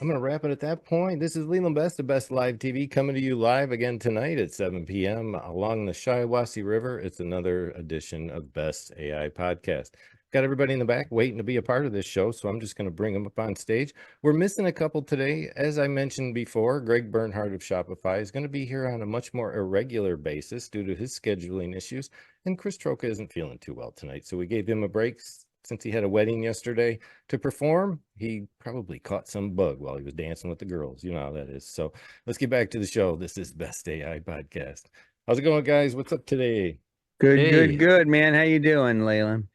I'm going to wrap it at that point. This is Leland Best of Best Live TV coming to you live again tonight at 7 p.m. along the Shiawassee River. It's another edition of Best AI Podcast. Got everybody in the back waiting to be a part of this show, so I'm just going to bring them up on stage. We're missing a couple today. As I mentioned before, Greg Bernhardt of Shopify is going to be here on a much more irregular basis due to his scheduling issues, and Chris Troca isn't feeling too well tonight, so we gave him a break since he had a wedding yesterday to perform. He probably caught some bug while he was dancing with the girls. You know how that is. So let's get back to the show. This is Best AI Podcast. How's it going, guys? What's up today? Good, man. How you doing, Leland?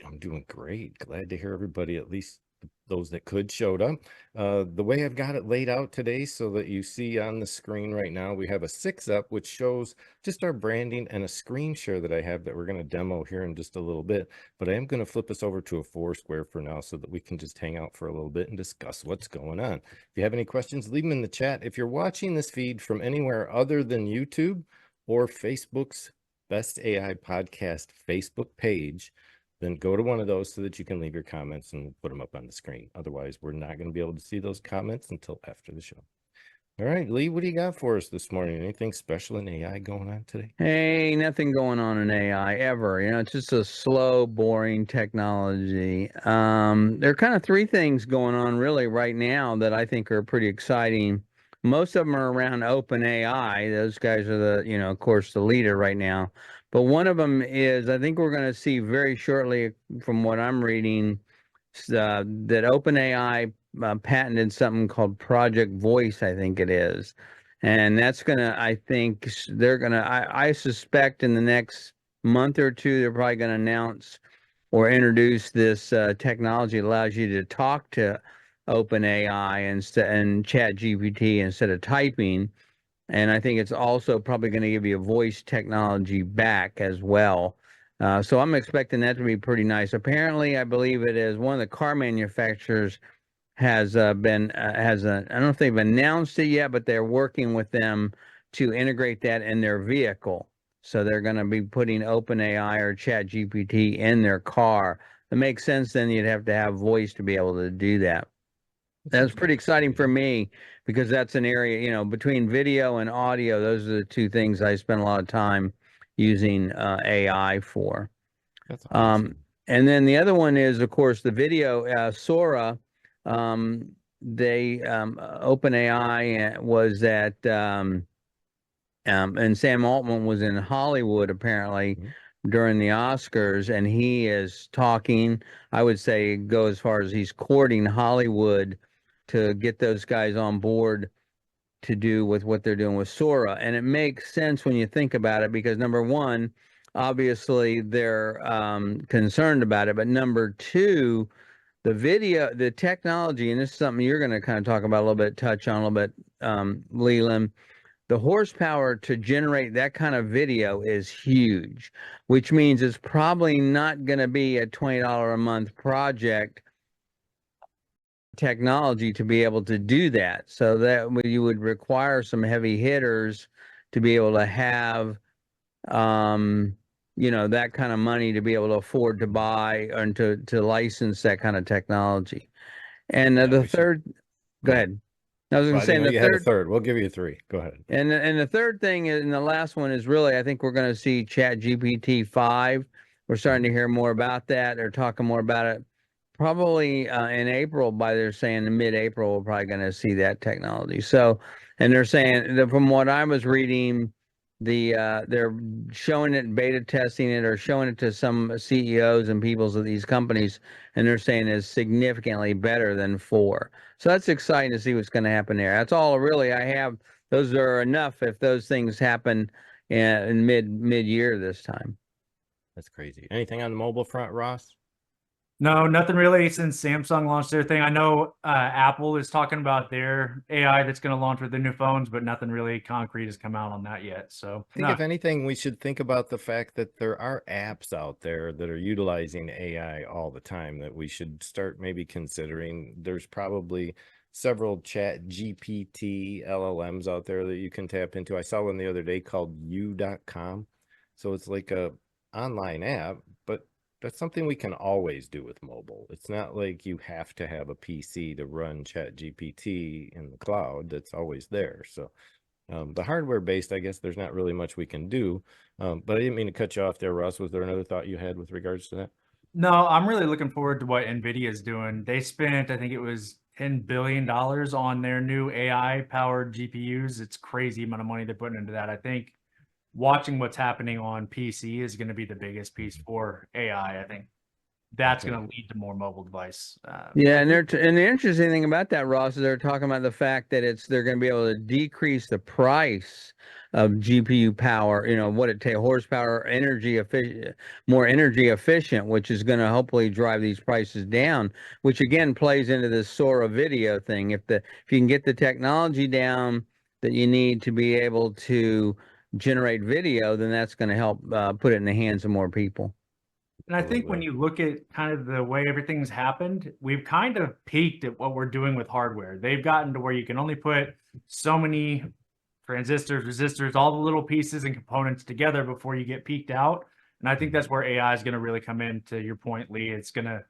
I'm doing great. Glad to hear everybody, at least those that could, showed up. The way I've got it laid out today, so that you see on the screen right now, we have a 6-up, which shows just our branding, and a screen share that I have that we're going to demo here in just a little bit. But I am going to flip us over to a 4-square for now so that we can just hang out for a little bit and discuss what's going on. If you have any questions, leave them in the chat. If you're watching this feed from anywhere other than YouTube or Facebook's Best AI Podcast Facebook page, then go to one of those so that you can leave your comments and put them up on the screen. Otherwise, we're not going to be able to see those comments until after the show. All right, Lee, what do you got for us this morning? Anything special in AI going on today? Hey, nothing going on in AI ever. It's just a slow, boring technology. There are kind of three things going on really right now that I think are pretty exciting. Most of them are around open AI. Those guys are of course, the leader right now. But one of them is, I think we're going to see very shortly, from what I'm reading, that OpenAI patented something called Project Voice, I think it is. And that's I think I suspect in the next month or two, they're probably going to announce or introduce this technology that allows you to talk to OpenAI and Chat GPT instead of typing. And I think it's also probably going to give you a voice technology back as well. So I'm expecting that to be pretty nice. Apparently, I believe it is one of the car manufacturers has I don't know if they've announced it yet, but they're working with them to integrate that in their vehicle. So they're going to be putting OpenAI or Chat GPT in their car. It makes sense. Then you'd have to have voice to be able to do that. That's pretty exciting for me because that's an area, between video and audio, those are the two things I spend a lot of time using AI for. That's awesome. And then the other one is, of course, the video, Sora. OpenAI was at, and Sam Altman was in Hollywood apparently during the Oscars, and he is talking, I would say, go as far as he's courting Hollywood to get those guys on board to do with what they're doing with Sora. And it makes sense when you think about it, because number one, obviously they're concerned about it, but number two, the technology, and this is something you're going to kind of talk about a little bit, touch on a little bit, Leland. The horsepower to generate that kind of video is huge, which means it's probably not going to be a $20 a month project technology to be able to do that. So that you would require some heavy hitters to be able to have, that kind of money to be able to afford to buy and to license that kind of technology. And the third, go ahead. I was going to say the had a third. We'll give you 3. Go ahead. And the third thing, and the last one is really, I think we're going to see Chat GPT 5. We're starting to hear more about that. They're talking more about it. Probably in April, they're saying in mid-April, we're probably going to see that technology. So, and they're saying that from what I was reading, they're showing it, beta testing it, or showing it to some CEOs and peoples of these companies, and they're saying it's significantly better than 4. So that's exciting to see what's going to happen there. That's all really I have. Those are enough if those things happen in mid-year this time. That's crazy. Anything on the mobile front, Ross? No, nothing really since Samsung launched their thing. I know Apple is talking about their AI that's going to launch with the new phones, but nothing really concrete has come out on that yet. So I think if anything, we should think about the fact that there are apps out there that are utilizing AI all the time that we should start maybe considering. There's probably several Chat GPT LLMs out there that you can tap into. I saw one the other day called u.com. So it's like a online app, but that's something we can always do with mobile. It's not like you have to have a PC to run ChatGPT in the cloud. That's always there. So the hardware based, I guess there's not really much we can do. But I didn't mean to cut you off there, Russ. Was there another thought you had with regards to that? No, I'm really looking forward to what NVIDIA is doing. They spent, I think it was $10 billion on their new AI powered GPUs. It's crazy amount of money they're putting into that. I think watching what's happening on PC is going to be the biggest piece for AI. I think that's Okay. going to lead to more mobile device. Yeah, and and the interesting thing about that, Ross, is they're talking about the fact that they're going to be able to decrease the price of GPU power. You know what it takes, horsepower, energy efficient, more energy efficient, which is going to hopefully drive these prices down. Which again plays into this Sora video thing. If you can get the technology down that you need to be able to generate video, then that's going to help put it in the hands of more people. And I think when Absolutely. you look at kind of the way everything's happened, we've kind of peaked at what we're doing with hardware. They've gotten to where you can only put so many transistors, resistors, all the little pieces and components together before you get peaked out. And I think that's where AI is going to really come in, to your point, Lee. It's going to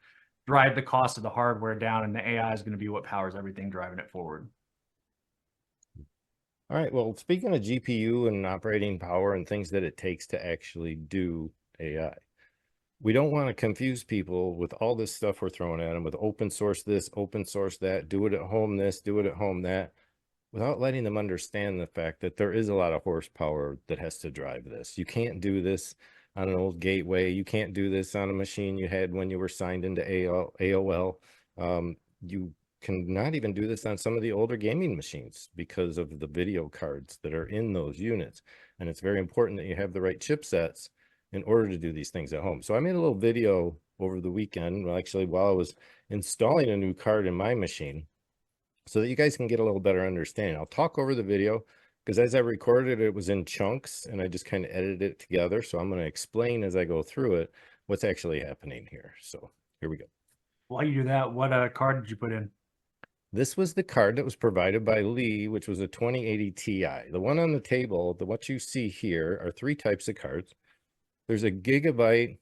drive the cost of the hardware down, and the AI is going to be what powers everything driving it forward. All right. Well, speaking of GPU and operating power and things that it takes to actually do AI, we don't want to confuse people with all this stuff we're throwing at them with open source this, open source that, do it at home this, do it at home that, without letting them understand the fact that there is a lot of horsepower that has to drive this. You can't do this on an old gateway. You can't do this on a machine you had when you were signed into AOL. You cannot even do this on some of the older gaming machines because of the video cards that are in those units. And it's very important that you have the right chipsets in order to do these things at home. So I made a little video over the weekend, well, actually while I was installing a new card in my machine, so that you guys can get a little better understanding. I'll talk over the video because as I recorded it, it was in chunks and I just kind of edited it together. So I'm going to explain as I go through it what's actually happening here. So here we go. While you do that, what card did you put in? This was the card that was provided by Lee, which was a 2080 Ti. The one on the table, what you see here are three types of cards. There's a Gigabyte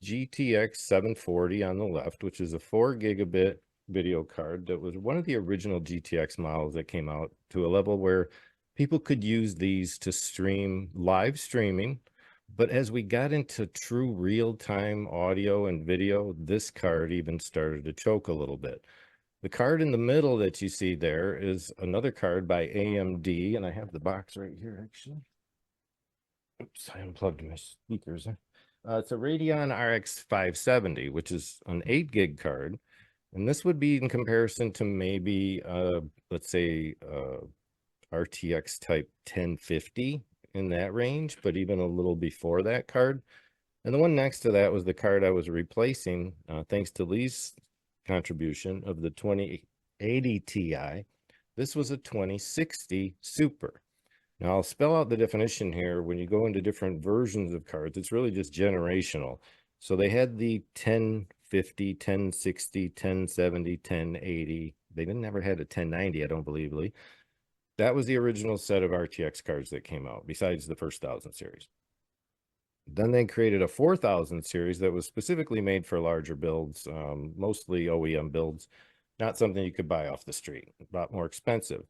GTX 740 on the left, which is a 4 gigabit video card that was one of the original GTX models that came out to a level where people could use these to stream live streaming. But as we got into true real-time audio and video, this card even started to choke a little bit. The card in the middle that you see there is another card by AMD, and I have the box right here, actually. Oops, I unplugged my speakers. It's a Radeon RX 570, which is an 8 gig card. And this would be in comparison to maybe, let's say, RTX type 1050 in that range, but even a little before that card. And the one next to that was the card I was replacing, thanks to Lee's contribution of the 2080 Ti. This was a 2060 Super. Now I'll spell out the definition here. When you go into different versions of cards, it's really just generational. So they had the 1050, 1060, 1070, 1080. They never had a 1090, I don't believe, Lee. That was the original set of RTX cards that came out, besides the first 1000 series. Then they created a 4000 series that was specifically made for larger builds, mostly OEM builds, not something you could buy off the street, a lot more expensive.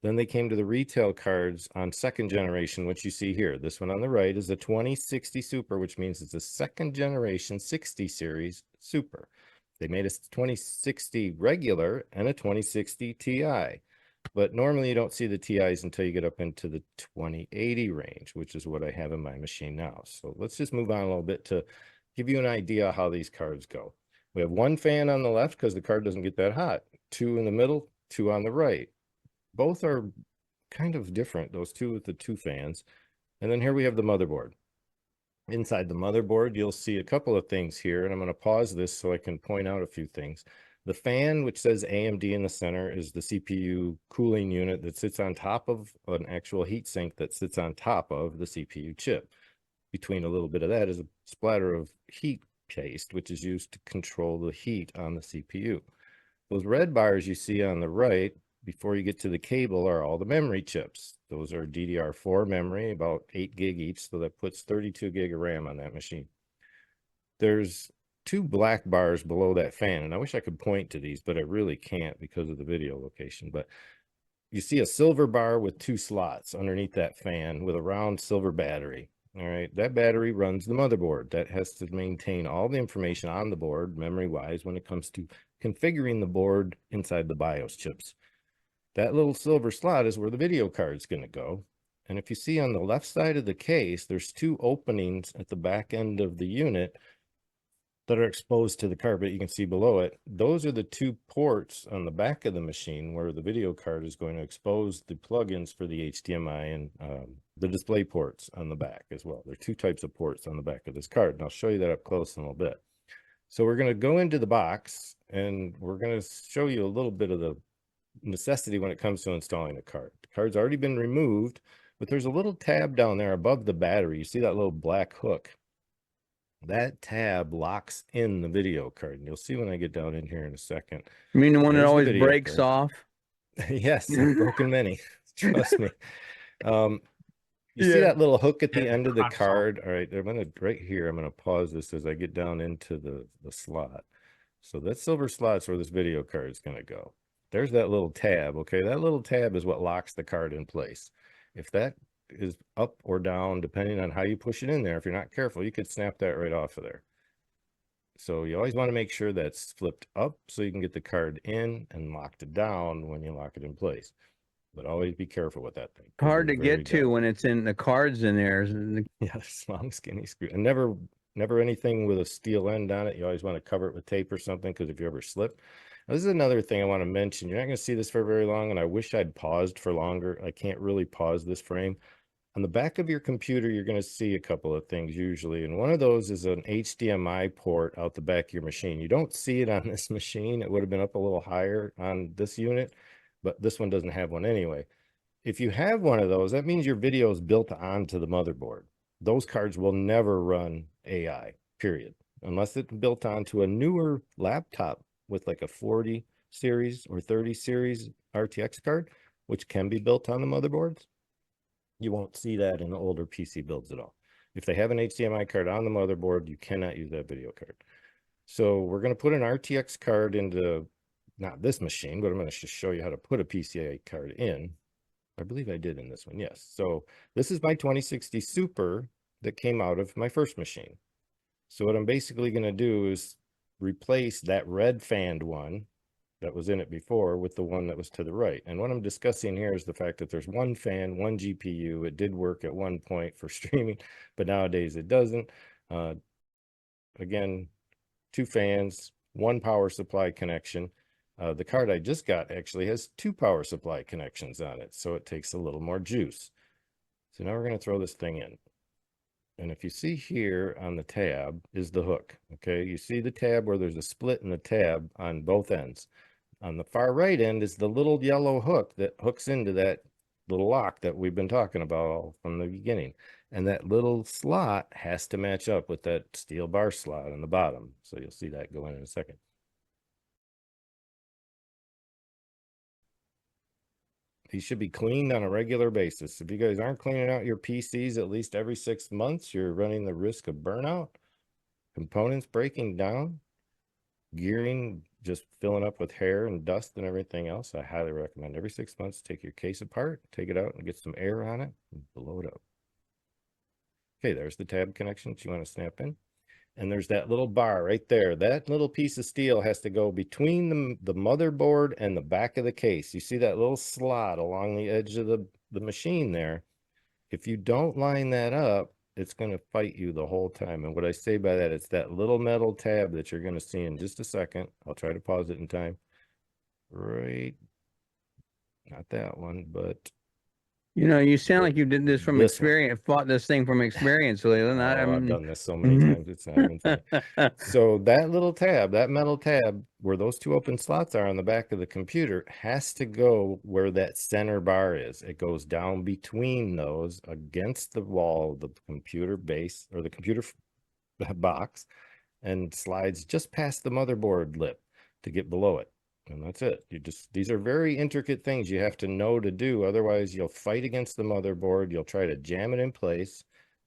Then they came to the retail cards on second generation, which you see here. This one on the right is a 2060 Super, which means it's a second generation 60 series Super. They made a 2060 regular and a 2060 Ti. But normally you don't see the TIs until you get up into the 2080 range, which is what I have in my machine now. So let's just move on a little bit to give you an idea how these cards go. We have one fan on the left because the card doesn't get that hot. Two in the middle, two on the right. Both are kind of different, those two with the two fans. And then here we have the motherboard. Inside the motherboard, you'll see a couple of things here, and I'm going to pause this so I can point out a few things. The fan, which says AMD in the center, is the CPU cooling unit that sits on top of an actual heat sink that sits on top of the CPU chip. Between a little bit of that is a splatter of heat paste, which is used to control the heat on the CPU. Those red bars you see on the right, before you get to the cable, are all the memory chips. Those are DDR4 memory, about 8 gig each, so that puts 32 gig of RAM on that machine. there's two black bars below that fan, and I wish I could point to these, but I really can't because of the video location. But you see a silver bar with two slots underneath that fan with a round silver battery. All right, that battery runs the motherboard. That has to maintain all the information on the board, memory-wise, when it comes to configuring the board inside the BIOS chips. That little silver slot is where the video card's going to go. And if you see on the left side of the case, there's two openings at the back end of the unit that are exposed to the carpet. You can see below it. Those are the two ports on the back of the machine where the video card is going to expose the plugins for the HDMI and the display ports on the back as well. There are two types of ports on the back of this card, and I'll show you that up close in a little bit. So we're going to go into the box, and we're going to show you a little bit of the necessity when it comes to installing a card. The card's already been removed, but there's a little tab down there above the battery. You see that little black hook? That tab locks in the video card, and you'll see when I get down in here in a second. You mean the one that There's the always video breaks card. off? Yes, I've broken many. Trust me. You see that little hook at the end of the card? All right, right here, I'm gonna pause this as I get down into the slot. So that silver slot's where this video card is gonna go. There's that little tab. Okay, that little tab is what locks the card in place. If that is up or down, depending on how you push it in there, if you're not careful, you could snap that right off of there. So you always want to make sure that's flipped up so you can get the card in, and locked down when you lock it in place. But always be careful with that thing. Hard to get to when it's in the cards in there. Yeah, long skinny screw. And never anything with a steel end on it. You always want to cover it with tape or something, because if you ever slip. Now, this is another thing I want to mention. You're not going to see this for very long, and I wish I'd paused for longer. I can't really pause this frame. On the back of your computer, you're going to see a couple of things usually, and one of those is an HDMI port out the back of your machine. You don't see it on this machine. It would have been up a little higher on this unit, but this one doesn't have one anyway. If you have one of those, that means your video is built onto the motherboard. Those cards will never run AI, period, unless it's built onto a newer laptop with like a 40 series or 30 series RTX card, which can be built on the motherboards. You won't see that in the older PC builds at all. If they have an HDMI card on the motherboard, you cannot use that video card. So we're going to put an RTX card into, not this machine, but I'm going to just show you how to put a PCIe card in. I believe I did in this one, yes. So this is my 2060 Super that came out of my first machine. So what I'm basically going to do is replace that red fanned one that was in it before with the one that was to the right. And what I'm discussing here is the fact that there's one fan, one GPU. It did work at one point for streaming, but nowadays it doesn't. Again, two fans, one power supply connection. The card I just got actually has two power supply connections on it, so it takes a little more juice. So now we're going to throw this thing in. And if you see here on the tab is the hook. Okay, you see the tab where there's a split in the tab on both ends. On the far right end is the little yellow hook that hooks into that little lock that we've been talking about all from the beginning. And that little slot has to match up with that steel bar slot on the bottom. So you'll see that go in a second. These should be cleaned on a regular basis. If you guys aren't cleaning out your PCs at least every 6 months, you're running the risk of burnout, components breaking down, gearing just filling up with hair and dust and everything else. I highly recommend every 6 months, take your case apart, take it out and get some air on it and blow it up. Okay, there's the tab connections you want to snap in. And there's that little bar right there. That little piece of steel has to go between the motherboard and the back of the case. You see that little slot along the edge of the machine there. If you don't line that up, it's going to fight you the whole time. And what I say by that, it's that little metal tab that you're going to see in just a second. I'll try to pause it in time. Right. Not that one, but You know, you sound like you did this from experience, fought this thing from experience, Leland. I've done this so many times, it's not even funny. So that little tab, that metal tab, where those two open slots are on the back of the computer, has to go where that center bar is. It goes down between those against the wall, the computer base, or the computer box, and slides just past the motherboard lip to get below it. And that's it. These are very intricate things you have to know to do. Otherwise, you'll fight against the motherboard. You'll try to jam it in place.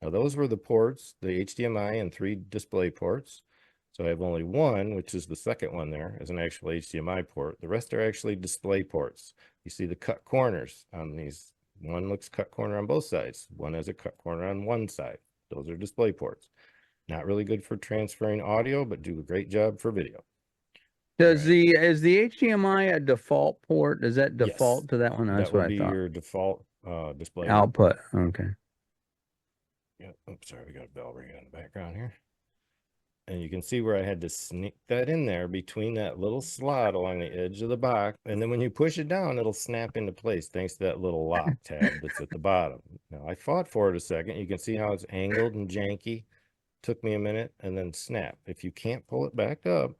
Now those were the ports, the HDMI and 3 display ports. So I have only one, which is the second one there, as an actual HDMI port. The rest are actually display ports. You see the cut corners on these. One looks cut corner on both sides. One has a cut corner on one side. Those are display ports. Not really good for transferring audio, but do a great job for video. Does Right. is the HDMI a default port? Does that Yes, default to that one? That's that will what I be thought. your default display Output. Okay. Yeah. Oops, sorry, we got a bell ringing in the background here. And you can see where I had to sneak that in there between that little slot along the edge of the box. And then when you push it down, it'll snap into place thanks to that little lock tab that's at the bottom. Now, I fought for it a second. You can see how it's angled and janky. Took me a minute and then snap. If you can't pull it back up,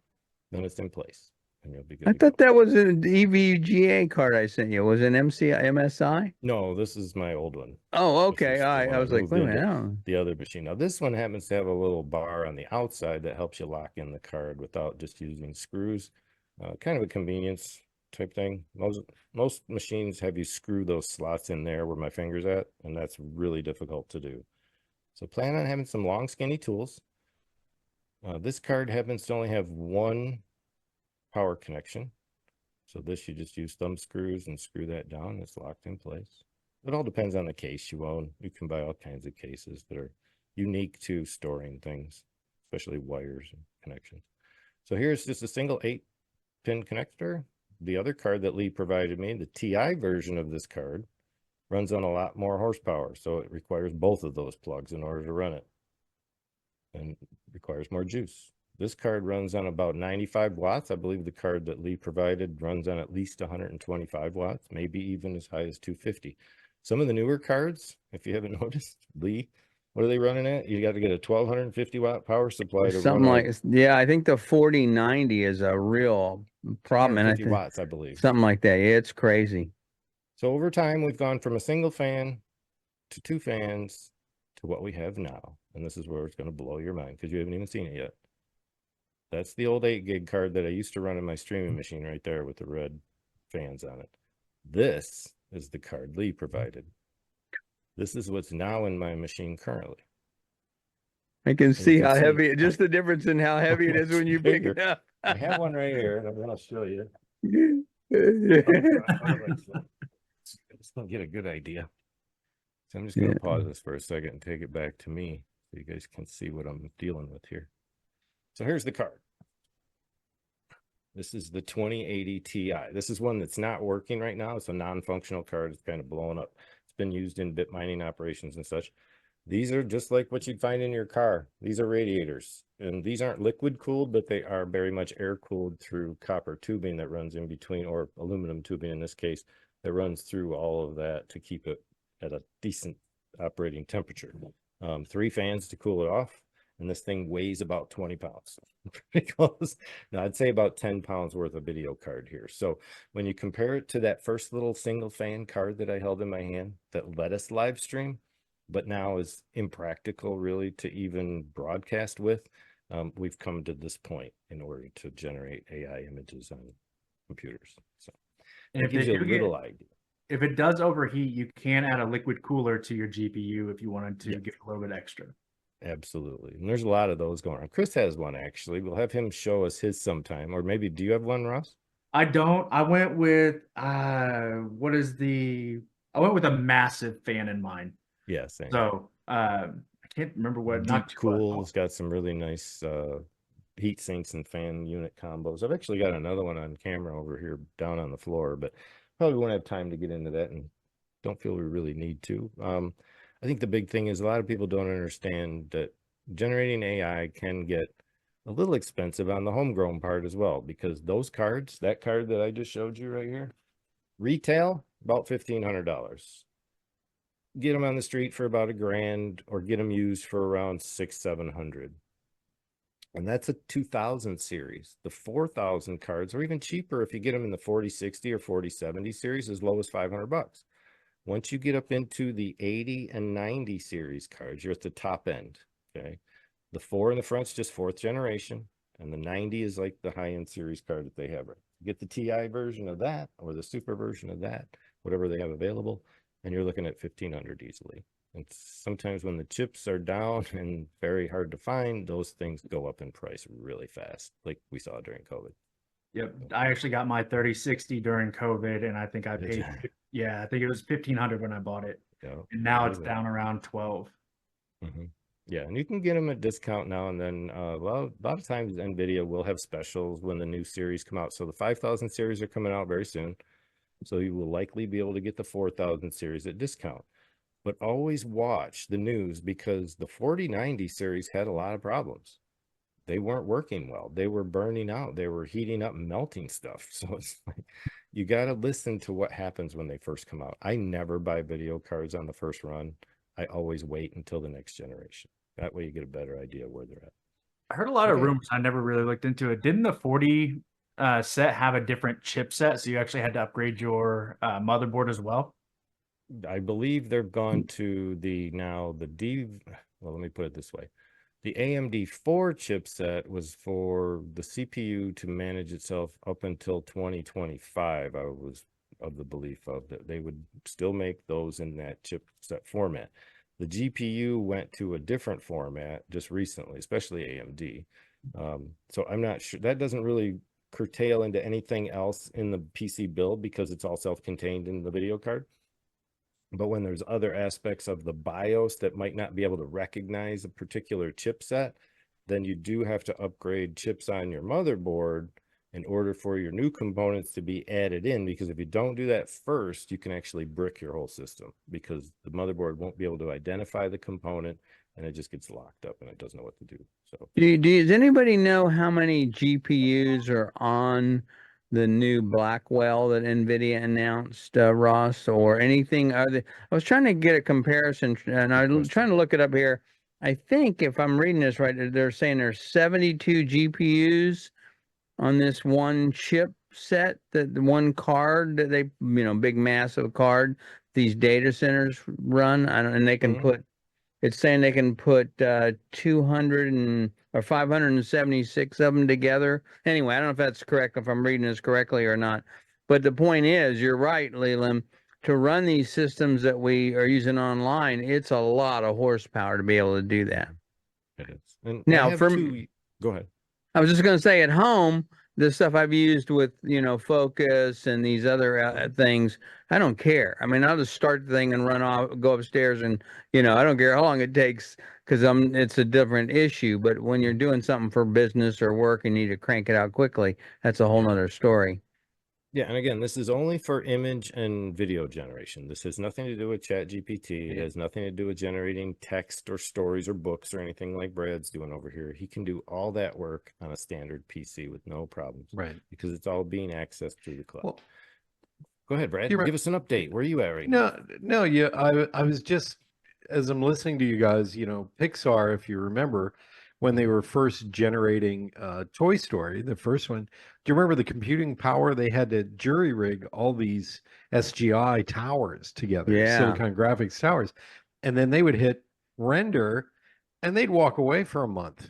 then it's in place. And you'll be good I to go. thought that was an EVGA card I sent you. Was it an MSI? No, this is my old one. Oh, This okay. is the I one was like, moved wait a into minute. the other machine. Now, this one happens to have a little bar on the outside that helps you lock in the card without just using screws. Kind of a convenience type thing. Most machines have you screw those slots in there where my finger's at, and that's really difficult to do. So plan on having some long, skinny tools. This card happens to only have one power connection. So this, you just use thumb screws and screw that down. It's locked in place. It all depends on the case you own. You can buy all kinds of cases that are unique to storing things, especially wires and connections. So here's just a single 8-pin connector. The other card that Lee provided me, the TI version of this card, runs on a lot more horsepower. So it requires both of those plugs in order to run it, and requires more juice. This card runs on about 95 watts. I believe the card that Lee provided runs on at least 125 watts, maybe even as high as 250. Some of the newer cards, if you haven't noticed, Lee, what are they running at? You got to get a 1250 watt power supply to Something run like, yeah, I think the 4090 is a real problem. And I 150 think watts, I believe. something like that. It's crazy. So over time, we've gone from a single fan to 2 fans to what we have now. And this is where it's going to blow your mind because you haven't even seen it yet. That's the old 8 gig card that I used to run in my streaming machine right there with the red fans on it. This is the card Lee provided. This is what's now in my machine currently. I can see how see heavy, just the difference in how heavy it is when you pick it up. I have one right here. I'm going to show you. Just don't get a good idea. So I'm just going to pause this for a second and take it back to me so you guys can see what I'm dealing with here. So here's the card. This is the 2080 Ti. This is one that's not working right now. It's a non-functional card. It's kind of blowing up. It's been used in bit mining operations and such. These are just like what you'd find in your car. These are radiators. And these aren't liquid cooled, but they are very much air cooled through copper tubing that runs in between, or aluminum tubing in this case, that runs through all of that to keep it at a decent operating temperature. 3 fans to cool it off. And this thing weighs about 20 pounds. Pretty close. Now, I'd say about 10 pounds worth of video card here. So when you compare it to that first little single fan card that I held in my hand that let us live stream, but now is impractical really to even broadcast with, we've come to this point in order to generate AI images on computers. So it gives you a little idea. If it does overheat, you can add a liquid cooler to your GPU if you wanted to get a little bit extra. Absolutely. And there's a lot of those going on. Chris has one, actually. We'll have him show us his sometime. Or maybe, do you have one, Ross? I don't. I went with, I went with a massive fan in mind. Yeah, same. So, I can't remember what. Deep Cool has got some really nice heat sinks and fan unit combos. I've actually got another one on camera over here down on the floor, but probably won't have time to get into that and don't feel we really need to. I think the big thing is a lot of people don't understand that generating AI can get a little expensive on the homegrown part as well, because those cards, that card that I just showed you right here, retail about $1,500. Get them on the street for about $1,000, or get them used for around $600-700. And that's a 2000 series. The 4000 cards are even cheaper if you get them in the 4060 or 4070 series, as low as $500. Once you get up into the 80 and 90 series cards, you're at the top end, okay? The 4 in the front's just 4th generation, and the 90 is like the high-end series card that they have. Get the TI version of that, or the super version of that, whatever they have available, and you're looking at $1,500 easily. And sometimes when the chips are down and very hard to find, those things go up in price really fast, like we saw during COVID. Yep. I actually got my 3060 during COVID, and I think I Did paid, ya? yeah, I think it was 1,500 when I bought it. Yeah, And now it's believe it. down around 12. Yeah, and you can get them at discount now and then. Well, a lot of times NVIDIA will have specials when the new series come out. So the 5000 series are coming out very soon. So you will likely be able to get the 4000 series at discount. But always watch the news because the 4090 series had a lot of problems. They weren't working well. They were burning out. They were heating up and melting stuff. So it's like you got to listen to what happens when they first come out. I never buy video cards on the first run. I always wait until the next generation. That way you get a better idea where they're at. I heard a lot of Okay. rumors. I never really looked into it. Didn't the 40 set have a different chipset? So you actually had to upgrade your motherboard as well? I believe they've gone to well, let me put it this way. The AMD 4 chipset was for the CPU to manage itself up until 2025. I was of the belief of that they would still make those in that chipset format. The GPU went to a different format just recently, especially AMD. So I'm not sure. That doesn't really curtail into anything else in the PC build because it's all self-contained in the video card. But when there's other aspects of the BIOS that might not be able to recognize a particular chipset, then you do have to upgrade chips on your motherboard in order for your new components to be added in. Because if you don't do that first, you can actually brick your whole system because the motherboard won't be able to identify the component and it just gets locked up and it doesn't know what to do. So Does anybody know how many GPUs are on the new Blackwell that NVIDIA announced, Ross, or anything other? I was trying to get a comparison, and I'm trying to look it up here. I think if I'm reading this right, they're saying there's 72 GPUs on this one chip set, that the one card that they, big massive card these data centers run. And they can put. It's saying they can put 200 or 576 of them together. Anyway, I don't know if that's correct, if I'm reading this correctly or not. But the point is, you're right, Leland. To run these systems that we are using online, it's a lot of horsepower to be able to do that. it is. And Now, I have go ahead. I was just going to say, at home, the stuff I've used with, Focus and these other things, I don't care. I mean, I'll just start the thing and run off, go upstairs, and I don't care how long it takes because it's a different issue. But when you're doing something for business or work and need to crank it out quickly, that's a whole nother story. Yeah, and again, this is only for image and video generation. This has nothing to do with Chat GPT. It has nothing to do with generating text or stories or books or anything like Brad's doing over here. He can do all that work on a standard PC with no problems. Right. Because it's all being accessed through the cloud. Well, go ahead, Brad. you're right. Give us an update. Where are you at right now? No, yeah, I was just, as I'm listening to you guys, Pixar, if you remember, when they were first generating Toy Story, the first one, do you remember the computing power? They had to jury rig all these SGI towers together, Yeah. Silicon Graphics towers, and then they would hit render, and they'd walk away for a month,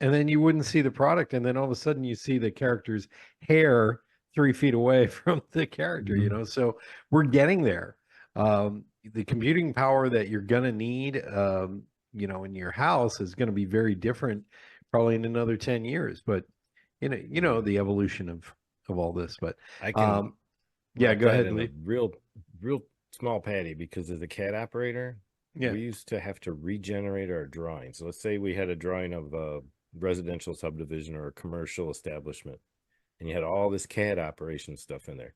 and then you wouldn't see the product, and then all of a sudden you see the character's hair 3 feet away from the character, so we're getting there. The computing power that you're going to need, in your house is going to be very different probably in another 10 years, but the evolution of all this, but I can yeah, go ahead. in a real small patty because as a CAD operator, Yeah. we used to have to regenerate our drawings. So let's say we had a drawing of a residential subdivision or a commercial establishment, and you had all this CAD operation stuff in there.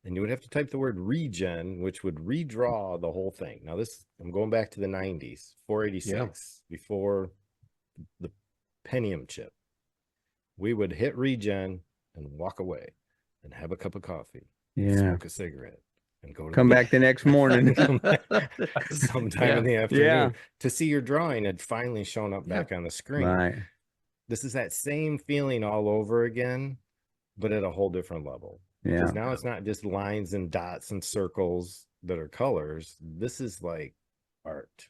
And you would have to type the word regen, which would redraw the whole thing. Now I'm going back to the 90s, 486, before the Pentium chip. We would hit regen and walk away and have a cup of coffee, smoke a cigarette, and come back the next morning. sometime in the afternoon to see your drawing had finally shown up back on the screen. Right. This is that same feeling all over again, but at a whole different level. Yeah. Because now it's not just lines and dots and circles that are colors. This is like art.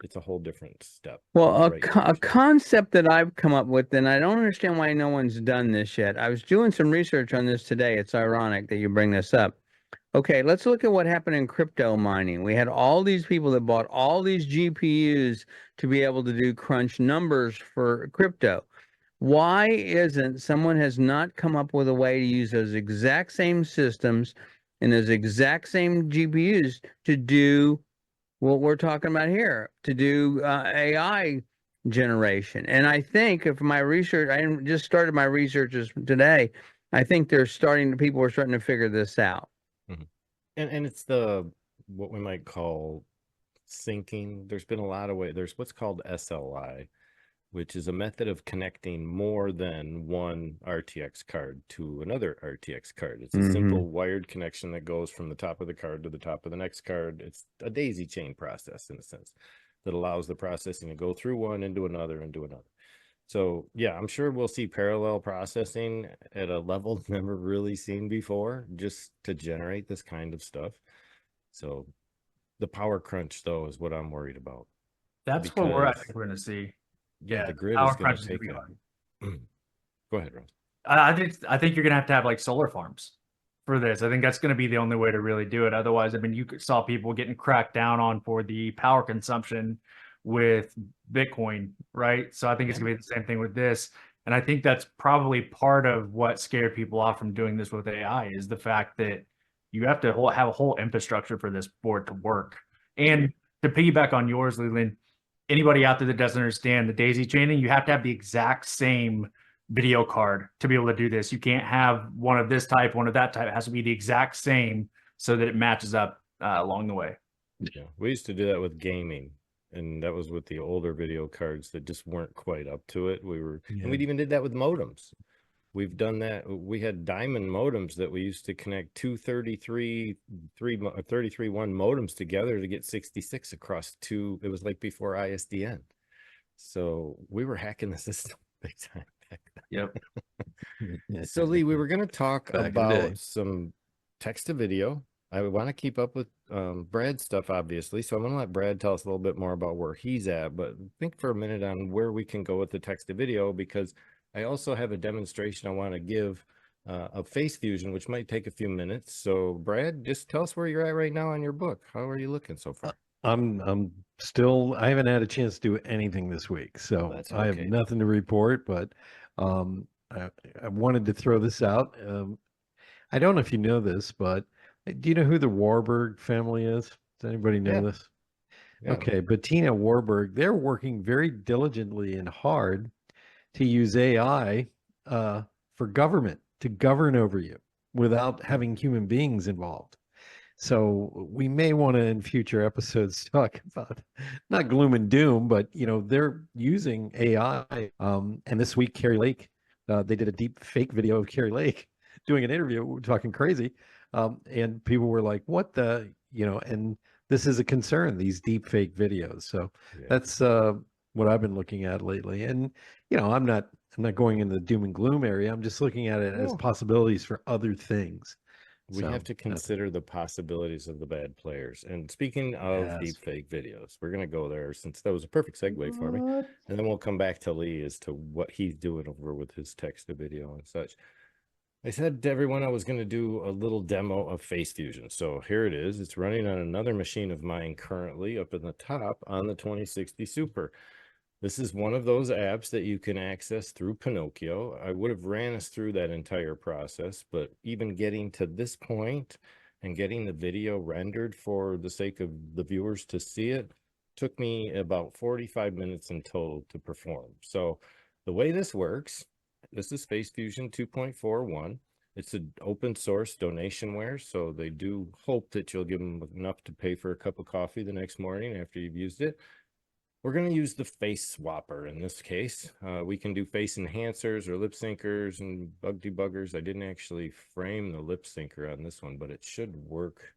It's a whole different step. Well, a concept that I've come up with, and I don't understand why no one's done this yet. I was doing some research on this today. It's ironic that you bring this up. Okay, let's look at what happened in crypto mining. We had all these people that bought all these GPUs to be able to do crunch numbers for crypto. Why isn't someone has not come up with a way to use those exact same systems and those exact same GPUs to do what we're talking about here, to do AI generation? And I think if my research, I just started my researches today, I think people are starting to figure this out. Mhm. And it's the what we might call syncing. There's been a lot of there's what's called SLI, which is a method of connecting more than one RTX card to another RTX card. It's a simple wired connection that goes from the top of the card to the top of the next card. It's a daisy chain process in a sense that allows the processing to go through one into another into another. So yeah, I'm sure we'll see parallel processing at a level never really seen before, just to generate this kind of stuff. So the power crunch, though, is what I'm worried about. That's what I Because think we're going to see. yeah, the grid power is going crunch to is gonna take be a hard. Go ahead, Rose. I think you're going to have like solar farms for this. I think that's going to be the only way to really do it. Otherwise, I mean, saw people getting cracked down on for the power consumption with Bitcoin, right? So I think it's Yeah. going to be the same thing with this. And I think that's probably part of what scared people off from doing this with AI is the fact that you have to have a whole infrastructure for this board to work. And to piggyback on yours, Leland, anybody out there that doesn't understand the daisy chaining, you have to have the exact same video card to be able to do this. You can't have one of this type, one of that type. It has to be the exact same so that it matches up along the way. Yeah, we used to do that with gaming, and that was with the older video cards that just weren't quite up to it. And we even did that with modems. We've done that. We had diamond modems that we used to connect two 33 1 modems together to get 66 across two. It was like before ISDN. So we were hacking the system big time back then. Yep. So Lee, we were going to talk Back in the day. about some text to video. I want to keep up with Brad's stuff, obviously. So I'm going to let Brad tell us a little bit more about where he's at, but think for a minute on where we can go with the text to video, because I also have a demonstration I want to give of FaceFusion, which might take a few minutes. So Brad, just tell us where you're at right now on your book. How are you looking so far? I'm still, I haven't had a chance to do anything this week, so That's I have okay. nothing to report, but I wanted to throw this out. I don't know if you know this, but do you know who the Warburg family is? Does anybody know Yeah. this? Yeah. Okay, Bettina Warburg, they're working very diligently and hard to use AI for government to govern over you without having human beings involved. So we may want to in future episodes talk about not gloom and doom, but they're using AI. And this week, Carrie Lake, they did a deep fake video of Carrie Lake doing an interview, talking crazy, and people were like, "What the?" And this is a concern. These deep fake videos. So Yeah. that's what I've been looking at lately. And I'm not going in the doom and gloom area. I'm just looking at it as No. possibilities for other things. We have to consider the possibilities of the bad players. And speaking of Yes. deepfake videos, we're going to go there since that was a perfect segue for me. And then we'll come back to Lee as to what he's doing over with his text to video and such. I said to everyone I was going to do a little demo of FaceFusion. So here it is. It's running on another machine of mine currently up in the top on the 2060 Super. This is one of those apps that you can access through Pinocchio. I would have ran us through that entire process, but even getting to this point and getting the video rendered for the sake of the viewers to see it took me about 45 minutes in total to perform. So the way this works, this is FaceFusion 2.41. It's an open source donationware, so they do hope that you'll give them enough to pay for a cup of coffee the next morning after you've used it. We're going to use the face swapper in this case. We can do face enhancers or lip syncers and bug debuggers. I didn't actually frame the lip syncer on this one, but it should work.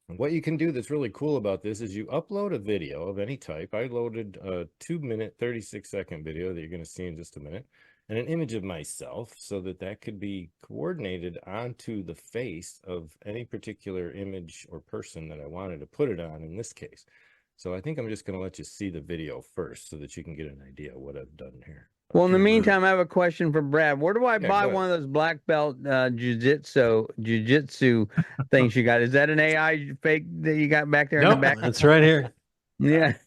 And what you can do that's really cool about this is you upload a video of any type. I loaded a 2-minute, 36-second video that you're going to see in just a minute, and an image of myself so that could be coordinated onto the face of any particular image or person that I wanted to put it on in this case. So I think I'm just going to let you see the video first so that you can get an idea of what I've done here. Well, in the can't remember. meantime, I have a question for Brad. Where do I Yeah, buy go one of those black belt jujitsu things you got? Is that an AI fake that you got back there in the Nope, back? that's right here. Yeah. That's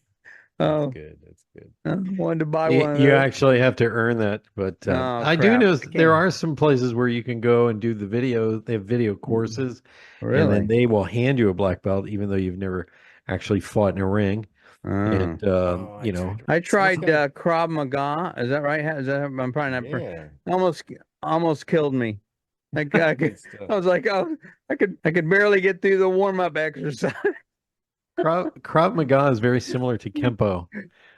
Oh, good. That's good. I wanted to buy one of You those. actually have to earn that, but Oh, I do crap. know I there can't. are some places where you can go and do the video. They have video courses, and then Really? they will hand you a black belt, even though you've never actually fought in a ring. Oh. And Oh, you know, I so it's tried got Krav Maga. Is that right? Is that I'm probably not. yeah, Almost killed me. good stuff. I was like, oh, I could barely get through the warm up exercise. Krav Maga is very similar to Kempo,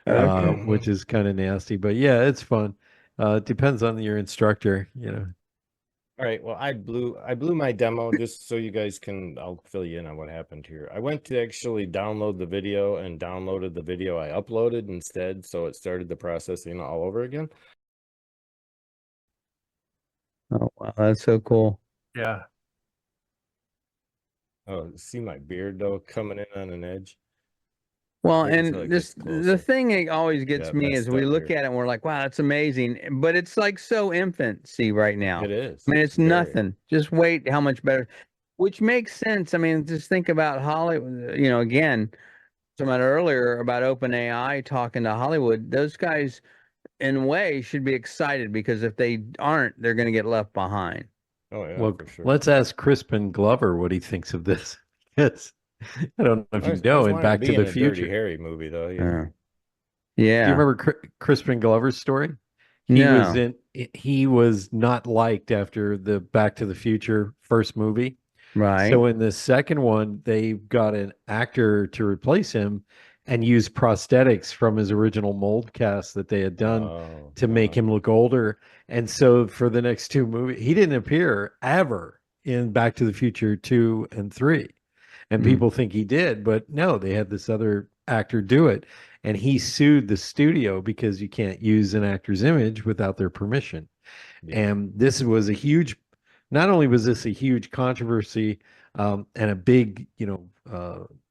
Okay. which is kind of nasty. But yeah, it's fun. It depends on your instructor. You know. All right. Well, I blew my demo just so you guys can. I'll fill you in on what happened here. I went to actually download the video and downloaded the video I uploaded instead, so it started the processing all over again. Oh wow, that's so cool. Yeah. Oh, see my beard though coming in on an edge. Well, Wait until it and gets the closer. thing that always gets Yeah, me is messed we up look here. at it and we're like, wow, that's amazing. But it's like so infancy right now. It is. I mean, it's Very. nothing. Just wait how much better, which makes sense. I mean, just think about Hollywood, again, talking about earlier about OpenAI talking to Hollywood. Those guys, in a way, should be excited because if they aren't, they're going to get left behind. Oh yeah, Well, for sure. let's ask Crispin Glover what he thinks of this. Yes. I don't know if I you just know in wanted Back be to in the a Dirty Future. Harry movie though. You know? Uh, yeah. Do you remember Crispin Glover's story? No. He was not liked after the Back to the Future first movie. Right. So in the second one, they got an actor to replace him and use prosthetics from his original mold cast that they had done to make him look older. And so for the next two movies, he didn't appear ever in Back to the Future 2 and 3. And people think he did, but no, they had this other actor do it. And he sued the studio because you can't use an actor's image without their permission. Yeah. And this was a huge, not only was this a huge controversy and a big,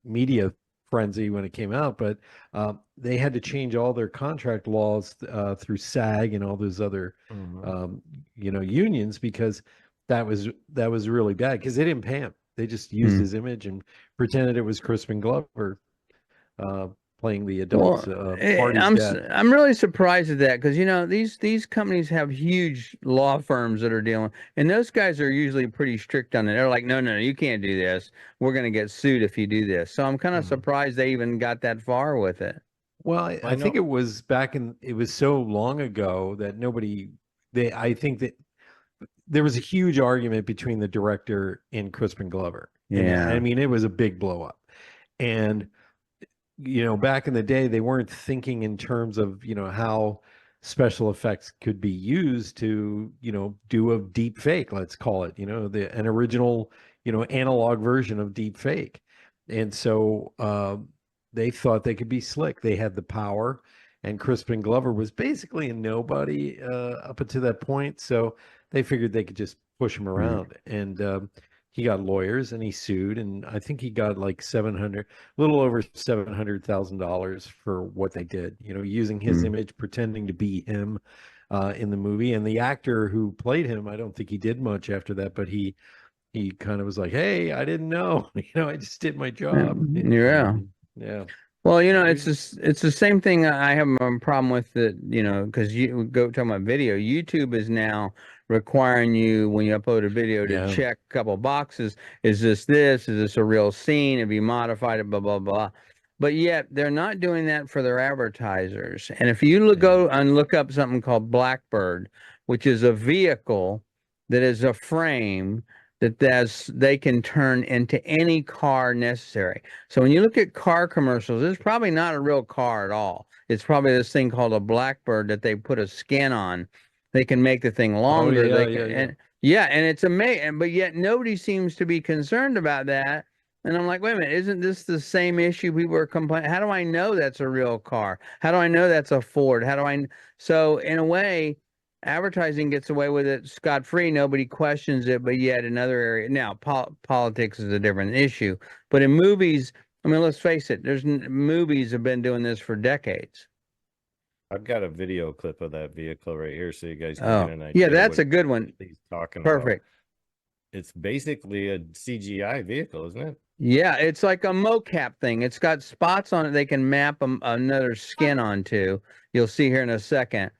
media frenzy when it came out, but they had to change all their contract laws through SAG and all those other, unions because that was really bad because they didn't pay him. They just used his image and pretended it was Crispin Glover playing the adult party's dad. I'm really surprised at that because these companies have huge law firms that are dealing, and those guys are usually pretty strict on it. They're like, no, you can't do this. We're going to get sued if you do this. So I'm kind of surprised they even got that far with it. Well, I think it was it was so long ago that I think that there was a huge argument between the director and Crispin Glover. Yeah. I mean, it was a big blow up. And, back in the day, they weren't thinking in terms of, how special effects could be used to, do a deep fake, let's call it, an original, analog version of deep fake. And so they thought they could be slick. They had the power. And Crispin Glover was basically a nobody up until that point. So they figured they could just push him around. And he got lawyers and he sued. And I think he got like a little over $700,000 for what they did, using his image, pretending to be him in the movie. And the actor who played him, I don't think he did much after that, but he kind of was like, hey, I didn't know, I just did my job. Yeah. Yeah. Well, it's the same thing I have a problem with that, because you go talking about video. YouTube is now requiring you when you upload a video to check a couple of boxes. Is this? Is this a real scene? Have you modified it? Blah, blah, blah. But yet they're not doing that for their advertisers. And if you go and look up something called Blackbird, which is a vehicle that is a frame that they can turn into any car necessary. So when you look at car commercials, it's probably not a real car at all. It's probably this thing called a Blackbird that they put a skin on. They can make the thing longer. And it's amazing. But yet nobody seems to be concerned about that. And I'm like, wait a minute, isn't this the same issue people are complaining? How do I know that's a real car? How do I know that's a Ford? So in a way, advertising gets away with it scot-free. Nobody questions it, but yet another area. Now, politics is a different issue. But in movies, I mean, let's face it, movies have been doing this for decades. I've got a video clip of that vehicle right here, so you guys can get Oh, an idea. yeah, that's what a good one. he's talking about. Perfect. It's basically a CGI vehicle, isn't it? Yeah, it's like a mocap thing. It's got spots on it they can map another skin onto. You'll see here in a second.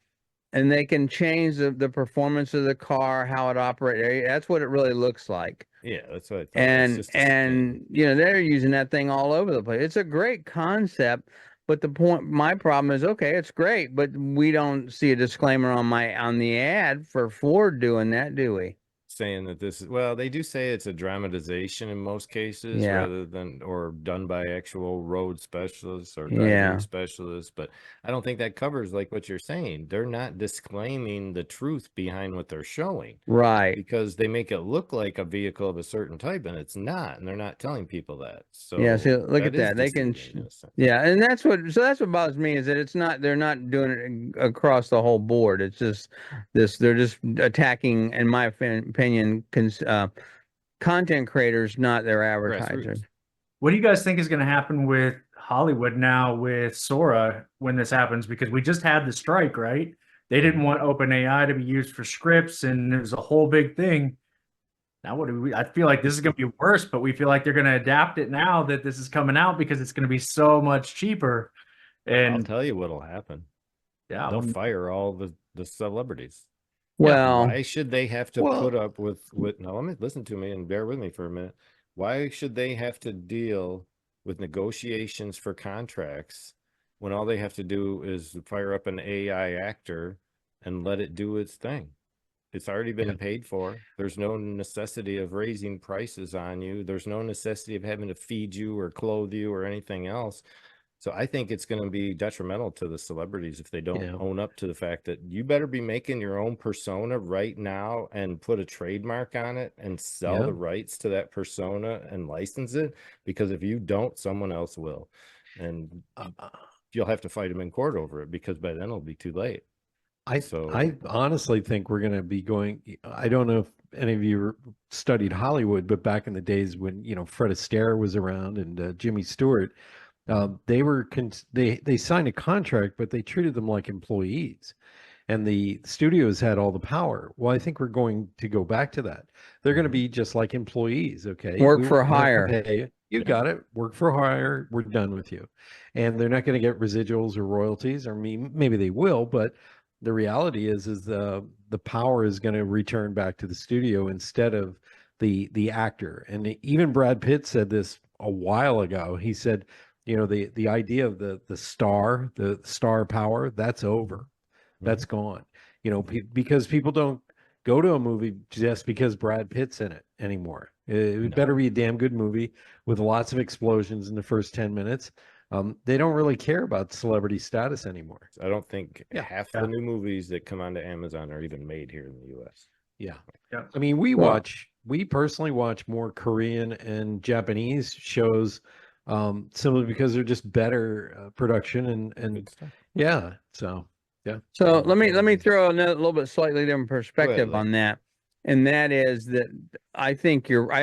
And they can change the performance of the car, how it operates. That's what it really looks like. Yeah, that's what I thought. It's just a skin. You know, they're using that thing all over the place. It's a great concept, but my problem is, okay, it's great, but we don't see a disclaimer on the ad for Ford doing that, do we? Saying that this is, well, they do say it's a dramatization in most cases, Yeah. rather than, or done by actual road specialists or Yeah. driving specialists, but I don't think that covers like what you're saying. They're not disclaiming the truth behind what they're showing, Right. because they make it look like a vehicle of a certain type and it's not, and they're not telling people that. So Yeah, see, look at is that. They can, deceiving in a sense. yeah, and that's what bothers me is that they're not doing it across the whole board. It's just they're just attacking, in my opinion, content creators, not their advertisers. Grassroots. What do you guys think is going to happen with Hollywood now with Sora when this happens? Because we just had the strike, right? They didn't want OpenAI to be used for scripts, and it was a whole big thing. Now, what do we? I feel like this is going to be worse, but we feel like they're going to adapt it now that this is coming out because it's going to be so much cheaper. I'll And tell you what'll happen. yeah, They'll fire all the celebrities. Well, Why should they have to Well- put up with now let me listen to me and bear with me for a minute. Why should they have to deal with negotiations for contracts when all they have to do is fire up an AI actor and let it do its thing? It's already been Yeah. paid for. There's no necessity of raising prices on you. There's no necessity of having to feed you or clothe you or anything else. So I think it's going to be detrimental to the celebrities if they don't Yeah. own up to the fact that you better be making your own persona right now and put a trademark on it and sell Yeah. the rights to that persona and license it, because if you don't, someone else will. And you'll have to fight them in court over it, because by then it'll be too late. I honestly think we're going to be going. I don't know if any of you studied Hollywood, but back in the days when Fred Astaire was around and Jimmy Stewart, they were they signed a contract, but they treated them like employees, and the studios had all the power. Well, I think we're going to go back to that. They're going to be just like employees. Okay, Work we for won't have to hire. pay you. You got it. Work for hire. We're done with you, and they're not going to get residuals or royalties. Or maybe they will, but the reality is the power is going to return back to the studio instead of the actor. And even Brad Pitt said this a while ago. He said, the idea of the star power, that's over. That's gone. Because people don't go to a movie just because Brad Pitt's in it anymore. It better be a damn good movie with lots of explosions in the first 10 minutes. They don't really care about celebrity status anymore. I don't think Yeah. half the new movies that come onto Amazon are even made here in the US. Yeah. Yeah. I mean, we personally watch more Korean and Japanese shows, simply because they're just better production and Good stuff. yeah. So yeah. So let me throw a little bit slightly different perspective Lee. on that. And that is that I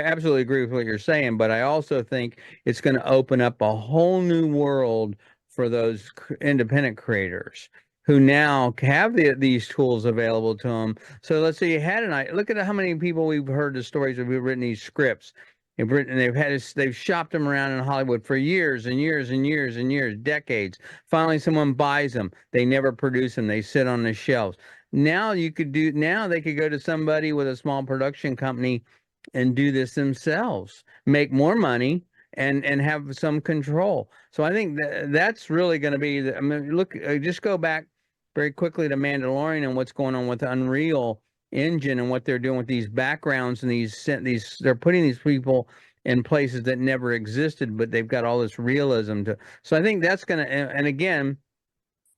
absolutely agree with what you're saying, but I also think it's going to open up a whole new world for those independent creators who now have these tools available to them. So let's say you had look at how many people we've heard the stories of who've written these scripts. They've shopped them around in Hollywood for years and years and years and years, decades. Finally, someone buys them. They never produce them. They sit on the shelves. Now they could go to somebody with a small production company and do this themselves, make more money and have some control. So I think that's really going to be I mean, look, just go back very quickly to Mandalorian and what's going on with Unreal Engine and what they're doing with these backgrounds and they're putting these people in places that never existed, but they've got all this realism to. So I think that's going to, and again,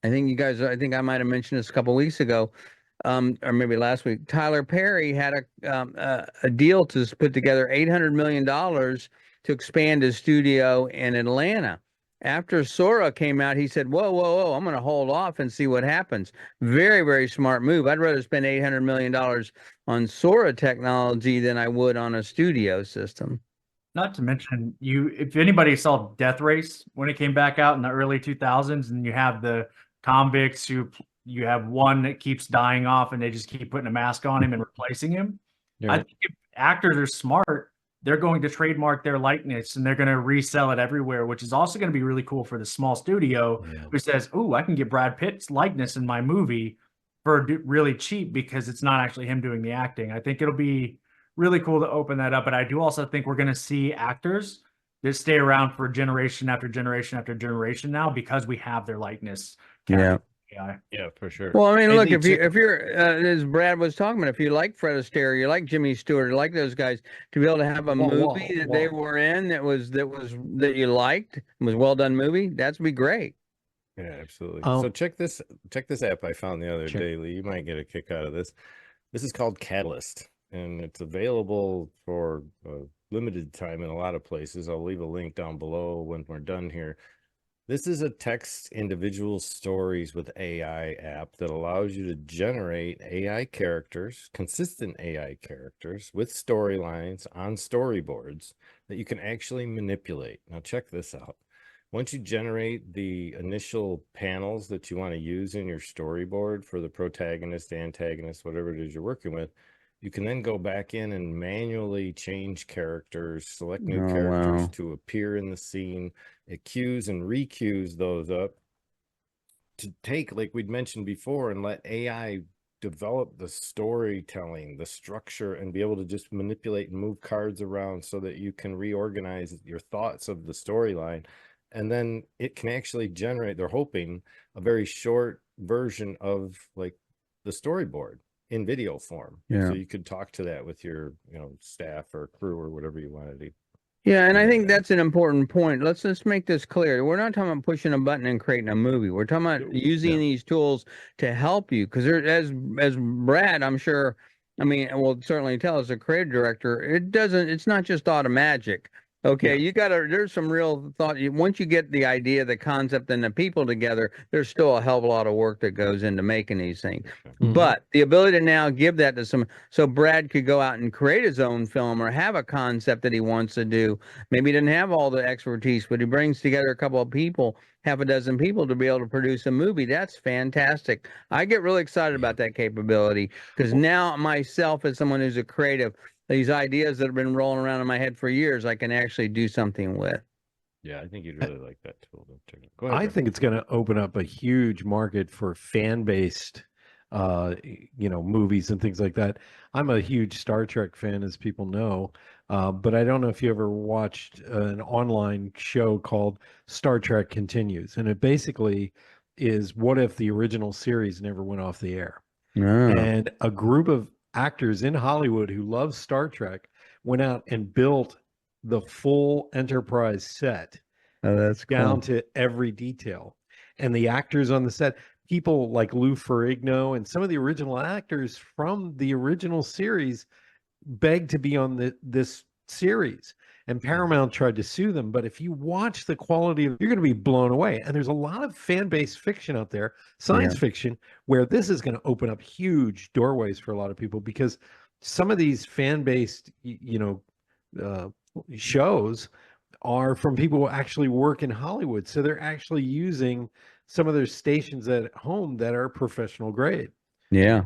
I think I might have mentioned this a couple of weeks ago, or maybe last week. Tyler Perry had a deal to put together $800 million to expand his studio in Atlanta. After Sora came out, he said, whoa, whoa, whoa, I'm going to hold off and see what happens. Very, very smart move. I'd rather spend $800 million on Sora technology than I would on a studio system. not to mention, if anybody saw Death Race when it came back out in the early 2000s, and you have the convicts who you have one that keeps dying off and they just keep putting a mask on him and replacing him. I think if actors are smart, they're going to trademark their likeness and they're going to resell it everywhere, which is also going to be really cool for the small studio who says, "Oh, I can get Brad Pitt's likeness in my movie for really cheap because it's not actually him doing the acting." I think it'll be really cool to open that up. But I do also think we're going to see actors that stay around for generation after generation after generation now because we have their likeness. Yeah. Yeah, for sure. Well, I mean, Hey, look, Lee, if you're as Brad was talking about, if you like Fred Astaire, you like Jimmy Stewart, you like those guys, to be able to have a movie that they were in that you liked, was well done movie, that'd be great. Yeah, absolutely. So check this app I found the other day, Lee. You might get a kick out of this. This is called Catalyst, and it's available for a limited time in a lot of places. I'll leave a link down below when we're done here. This is a text individual stories with AI app that allows you to generate AI characters, consistent AI characters with storylines on storyboards that you can actually manipulate. Now check this out. Once you generate the initial panels that you want to use in your storyboard for the protagonist, antagonist, whatever it is you're working with, you can then go back in and manually change characters, select new characters to appear in the scene. It queues and requeues those up to take, like we'd mentioned before, and let AI develop the storytelling, the structure, and be able to just manipulate and move cards around so that you can reorganize your thoughts of the storyline. And then it can actually generate, they're hoping, a very short version of like the storyboard in video form. So you could talk to that with your, staff or crew or whatever you want to do. Yeah, and I think that's an important point. Let's just make this clear. We're not talking about pushing a button and creating a movie. We're talking about using these tools to help you. Because as Brad, I'm sure, I mean, will certainly tell as a creative director, it's not just automagic. Okay, there's some real thought. Once you get the idea, the concept, and the people together, there's still a hell of a lot of work that goes into making these things. But the ability to now give that to so Brad could go out and create his own film or have a concept that he wants to do. Maybe he didn't have all the expertise, but he brings together a couple of people, half a dozen people, to be able to produce a movie. That's fantastic. I get really excited about that capability because now myself, as someone who's a creative, these ideas that have been rolling around in my head for years, I can actually do something with. Yeah, I think you'd really like that tool. Go ahead, I think it's going to open up a huge market for fan-based, movies and things like that. I'm a huge Star Trek fan, as people know, but I don't know if you ever watched an online show called Star Trek Continues, and it basically is what if the original series never went off the air? And a group of actors in Hollywood who love Star Trek went out and built the full Enterprise set. That's down to every detail. And the actors on the set, people like Lou Ferrigno and some of the original actors from the original series begged to be on this series. And Paramount tried to sue them. But if you watch the quality you're going to be blown away. And there's a lot of fan-based fiction out there, science fiction, where this is going to open up huge doorways for a lot of people, because some of these fan-based, shows are from people who actually work in Hollywood. So they're actually using some of their stations at home that are professional grade. Yeah.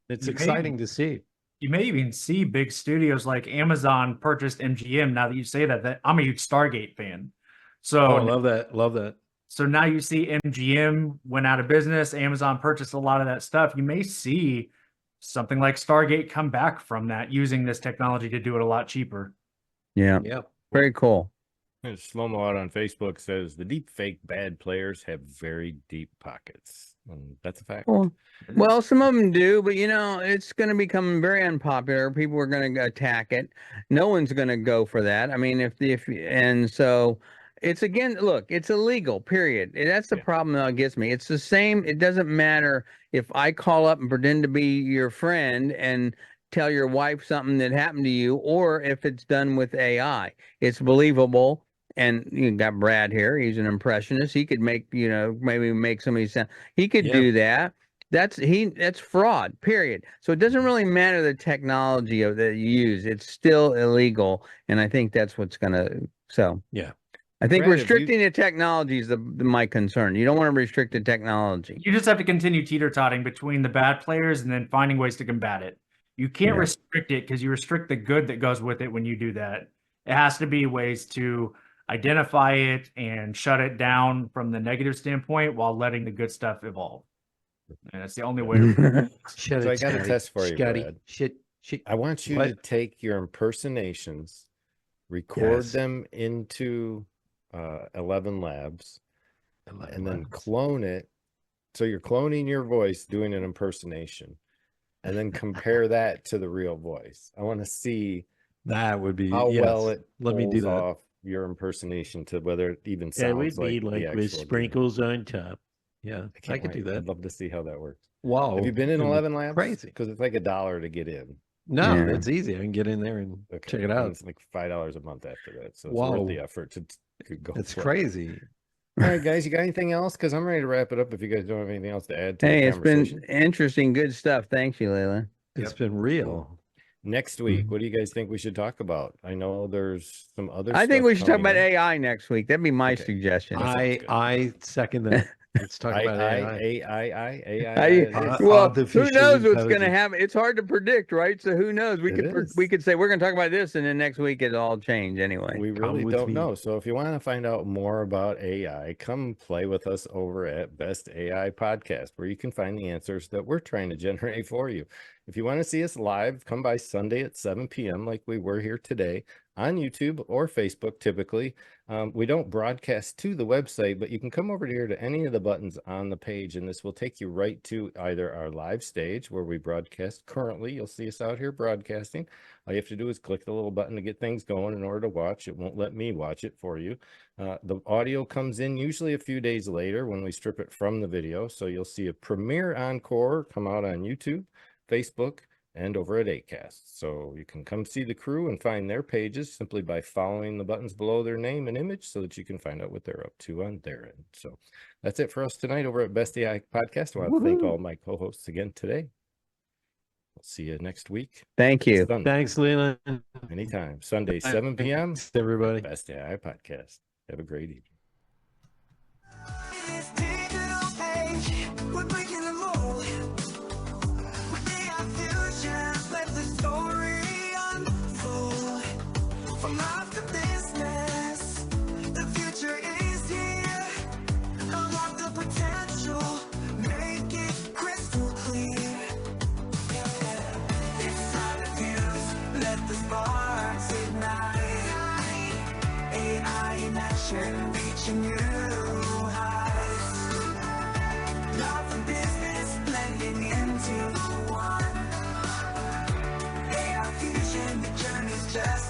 It's exciting to see. You may even see big studios like Amazon purchased MGM. Now that you say that I'm a huge Stargate fan. So I love that. Love that. So now you see MGM went out of business. Amazon purchased a lot of that stuff. You may see something like Stargate come back from that, using this technology to do it a lot cheaper. Yeah. Very cool. Slow-mo out on Facebook says the deep fake bad players have very deep pockets. And that's a fact. Well, some of them do, but it's going to become very unpopular. People are going to attack it. No one's going to go for that. I mean, and so it's, again, look, it's illegal, period. That's the problem that gets me. It's the same. It doesn't matter if I call up and pretend to be your friend and tell your wife something that happened to you, or if it's done with AI. It's believable. And you got Brad here. He's an impressionist. He could make, maybe make somebody sound. He could do that. That's fraud, period. So it doesn't really matter the technology that you use. It's still illegal. And I think that's what's going to, so. Yeah. I think Brad, have you- restricting the technology is my concern. You don't want to restrict the technology. You just have to continue teeter-totting between the bad players and then finding ways to combat it. You can't Yeah. restrict it because you restrict the good that goes with it when you do that. It has to be ways to identify it and shut it down from the negative standpoint while letting the good stuff evolve. And that's the only way to Shut So it, I got a Scotty. test for you, Scotty. Brad. Shit. I want you to What? take your impersonations, record Yes. them into 11 Labs, 11 and then Labs. clone it. So you're cloning your voice doing an impersonation, and then compare that to the real voice. I want to see That would be how yes. well it Let me do pulls that. off your impersonation to whether it even That would sounds be like the like with actual dude. sprinkles on top. Yeah, I I can't could do wait. that. I'd love to see how that works. Wow. Have you been in it'd be 11 Labs? Crazy. Because it's like $1 to get in. No, Yeah. it's easy. I can get in there and Okay. check it And out. it's like $5 a month after that. So it's Wow. worth the effort to go. It's for it. crazy. All right, guys, you got anything else? Because I'm ready to wrap it up if you guys don't have anything else to add to Hey, the it's conversation. been interesting, good stuff. Thanks you, Layla. It's Yep. been real. Cool. Next week, Mhm. what do you guys think we should talk about? I know there's some other I think stuff we should talk coming about up. AI next week. That'd be my Okay. suggestion. sounds good. I second that. Let's talk about AI. AI. Well, who Artificial knows what's going to intelligence. happen? It's hard to predict, right? So who knows? We It could is. we could say we're going to talk about this, and then next week it'll all change anyway. We Come really with don't me. know. So if you want to find out more about AI, come play with us over at Best AI Podcast, where you can find the answers that we're trying to generate for you. If you want to see us live, come by Sunday at 7 p.m. like we were here today on YouTube or Facebook typically. We don't broadcast to the website, but you can come over here to any of the buttons on the page, and this will take you right to either our live stage where we broadcast currently. You'll see us out here broadcasting. All you have to do is click the little button to get things going in order to watch. It won't let me watch it for you. The audio comes in usually a few days later when we strip it from the video. So you'll see a premiere encore come out on YouTube, Facebook, and over at Acast. So you can come see the crew and find their pages simply by following the buttons below their name and image so that you can find out what they're up to on their end. So that's it for us tonight over at Best AI Podcast. I want to thank all my co-hosts again today. We'll see you next week. Thank you. Sunday, Thanks, Leland. anytime. Sunday, 7 p.m. Thanks, everybody. Best AI Podcast. Have a great evening. This digital age, we're breaking the mold. With AI fusion, let the story unfold. From life to business, the future is here. Unlock the potential, make it crystal clear. It's time to fuse, let the sparks ignite. AI in action, reaching new heights. Love and business blending into one. AI fusion, the journey's just